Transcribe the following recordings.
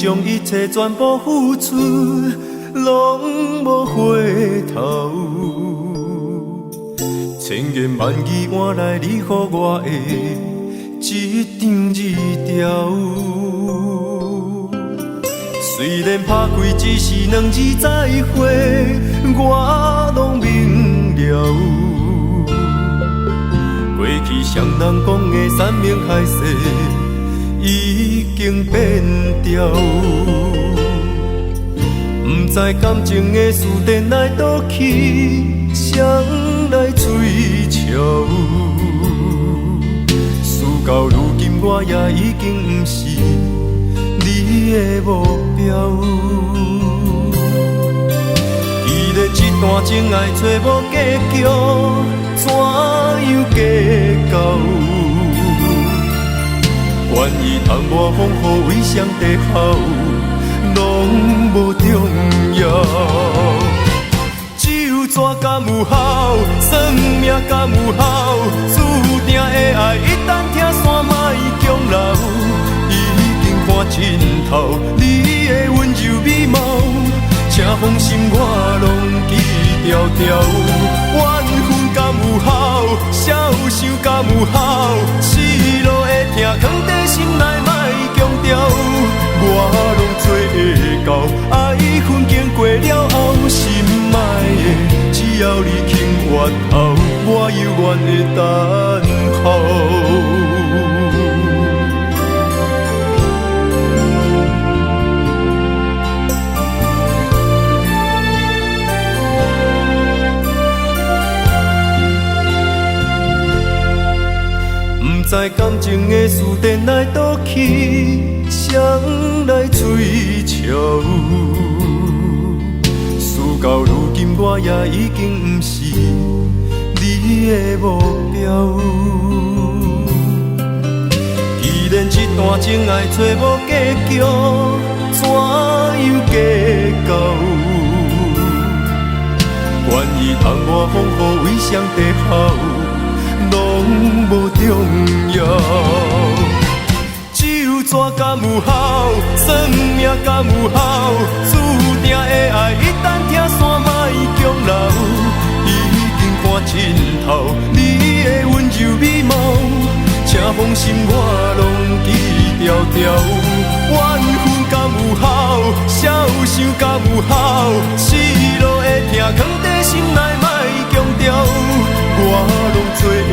将一切全部付出，拢无回头。千言万语换来你予我的一张字条。虽然拍开只是两字再会，我拢明了。过去双人讲的山盟海誓，已经变调。不知感情的事电来倒去，谁来追求？事到如今，我也已经不是你的目标。既然这段情爱找无结局，怎样计较？愿意通我风雨为上帝好，拢无重要。酒泉敢有效，算命敢有效，注定的爱一旦听线莫强留。已经看尽头你的温柔美貌，请放心我拢记条条。缘分敢有效，消想敢有效，失落的痛藏在心内莫强调。我拢做会到，爱恨经过了后，心爱的只要你肯越头，我犹原会等候。不知感情的事电来倒去，谁来追求？事到如今，我也已经不是你的目标。既然这段情爱找无结局，怎样计较？愿意通我风雨为上帝好，拢无重要。酒泉敢有效，算命敢有效，注定的爱一旦听线莫强留。已经看尽头你的温柔美貌，请放心我拢记条条。缘分敢有效，消想敢有效，失落的痛藏在心内莫强调。我拢做会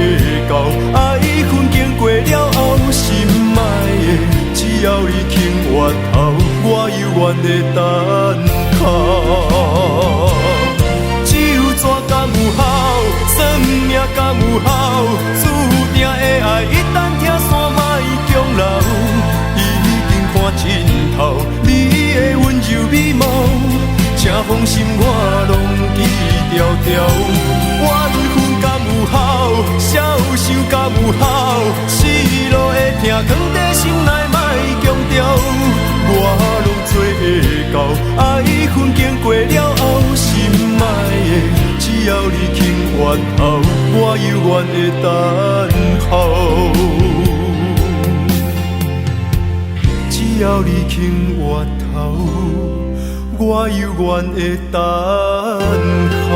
到，爱恨经过了后，心爱的只要你肯越头，我犹原会等候。酒泉敢有效，算命敢有效，注定的爱一旦听线莫强留。已经看尽头你的温柔美貌，请放心我拢记条条。缘分敢有效，消想敢有效，失落的痛藏在心内莫强调。我拢做会到，爱恨经过了后，心爱的只要你肯越头，我犹原会等候。只要你肯越头，我犹原会等候。